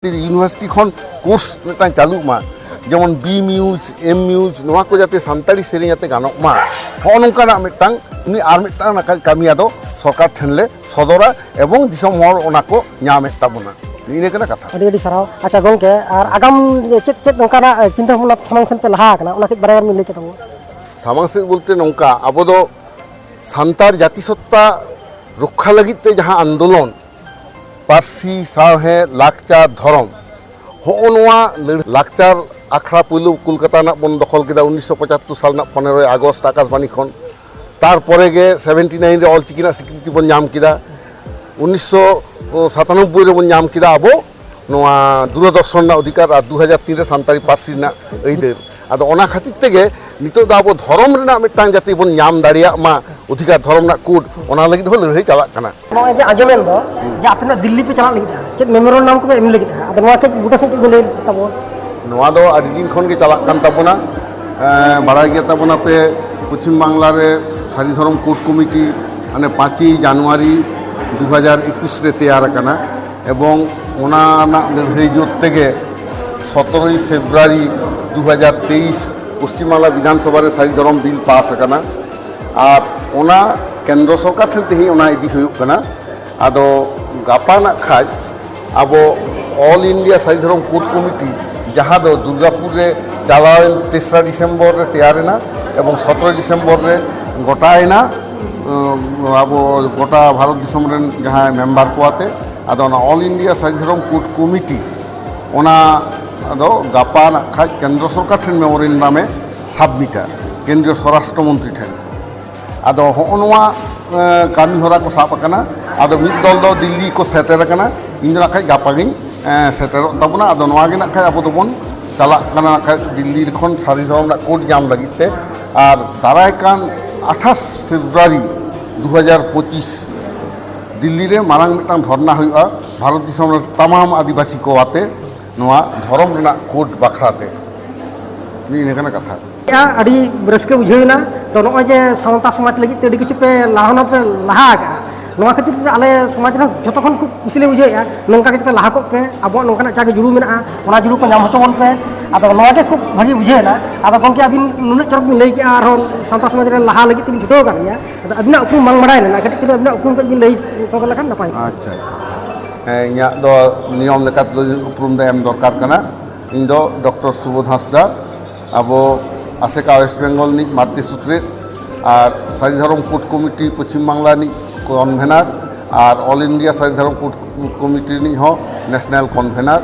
university खन course मिटान चालू मा जेमन बी म्यूज एम म्यूज नोआ को जाते सानताड़ी सेरें जाते गानोक मा हो नोंकाना मिटान उनी आर मिटान कामिया दो सरकार ठेनले सदरा एवं दिसम हर ओना को ᱧᱟᱢᱮᱫ ᱛᱟᱵᱚᱱᱟ ᱤᱱᱟᱹ ᱠᱟᱱᱟ ᱠᱟᱛᱷᱟ ᱟᱹᱰᱤ ᱥᱟᱨᱦᱟᱣ ᱟᱪᱪᱷᱟ ᱜᱚᱝᱠᱮ ᱟᱨ ᱟᱜᱟᱢ ᱪᱮᱫ ᱱᱚᱝᱠᱟᱱᱟᱜ ᱪᱤᱱᱛᱟᱹ ᱵᱷᱟᱵᱱᱟ ᱥᱟᱢᱟᱝ ᱥᱮᱱ ᱯᱮ ᱞᱟᱦᱟ ᱟᱠᱟᱱᱟ ᱚᱱᱟ ᱠᱟᱹᱡ ᱵᱟᱨᱭᱟ ᱜᱟᱱ ᱞᱟᱹᱭ ᱠᱮᱫ ᱛᱟᱵᱚᱱᱟ सामांग से बोलते नौका अब दो सानतार जातिसत्ता रक्षा लगित जहाँ आंदोलन पार्सी साहे लाकचार धरम होनवा लाकचार आखड़ा पुलु कोलकाता बन दखल किया 1975 साल 15 आगस्ट आकाशबाणी खन तारपरे गे 79 रे अलचिकी स्वीकृति बन नाम किया 1997 रे बन नाम किया अब नवा दूरदर्शन अधिकार 2003 रे सानतारी पार्सी अइदेर आदो ओना खातिर तेगे नितो दा अब धर्म रेना मिटान जाति बन नाम दाड़िया मा अधिकार धर्म ना कोड ओना लगित हो लड़ाई चला कना नोय जे आजमेन दो जे आपना दिल्ली पे चला लगित चेत मेमोरियल नाम को एम लगित आदो नोआ के गुटा से के लay तबो नोआ दो आदि दिन खन के चला कान तबना बाड़ा गया तबना पे पश्चिम बांग्ला रे सारी धर्म कोड कमिटी माने 5 জানুয়ারি 2021 रे तैयार कना एवं ओना ना लड़ाई जो तेगे 17 फेब्रुआरी 2023 पश्चिम बांग्ला विधानसभा रे सारी धर्म बिल पास करना और ओना केंद्र सरकार ठेलते ही ओना इदी हुयुग कना आदो गापा ना खाज अब ऑल इंडिया सारी धर्म कोड कमिटी जहाँ दो दुर्गापुर रे चालावेन 3 डिसेम्बर रे तैयारेना एवं 17 डिसेम्बर रे गोटायना अब गोटा भारत दिसम रेन जहाँ मेम्बर को आते आदो ना ऑल इंडिया सारी धर्म कोड कमिटी ओना आदो गापा ना खाज केंद्र सरकार ठेन मेमोरियल नामे सबमिटा केंद्रीय स्वराष्ट्र मंत्री ठेन आदो होनवा कामी हरा को साब करना आदो मिद दल दो दिल्ली को सेटर करना इन ना खाज गापा गिन सेटर तबना आदो नवा गे ना खाज अब दोबन चला करना खाज दिल्ली खन सारी धर्म ना कोड जाम लगिते और दाराय कान 28 फेब्रुआरी 2025 दिल्ली रे मारांग मिटांग धरना हुआ भारत दिसम तमाम आदिवासी को आते नवा धर्म रेना कोड बाखराते नी नेकना कथा अड़ी रस्के बुझेना तो नोय जे सावता समाज लगी ते किछु पे लाहना पे लाहा का नोआ खातिर आले समाज रे जतो खन खूब कुसले बुझेया नोंका के लाहा को पे अब नोंका जाके जुड़ू मेना ओना जुड़ू को नाम होचोन पे आदो नोआ के खूब भागी बुझेना आदो गंके अबिन नुने चरक बिन लई के आर सावता समाज रे लाहा लगी तिन जुटो कर गया आदो अबिना उपु मांग बड़ाय लेना कटी तिन अबिना उपु को बिन लई सदर लखन नपाय अच्छा इया दो नियम लेकात उपरुम दे एम दरकार कना इन दो डॉक्टर सुबोध हांसदा अब आसेका वेस्ट बेंगल नि मारती सूत्रे और सारी धर्म कोड कमिटी पश्चिम बांग्ला नि कनभेनार और ऑल इंडिया सारी धर्म कोड कमिटी नि हो नेशनल कनभेनार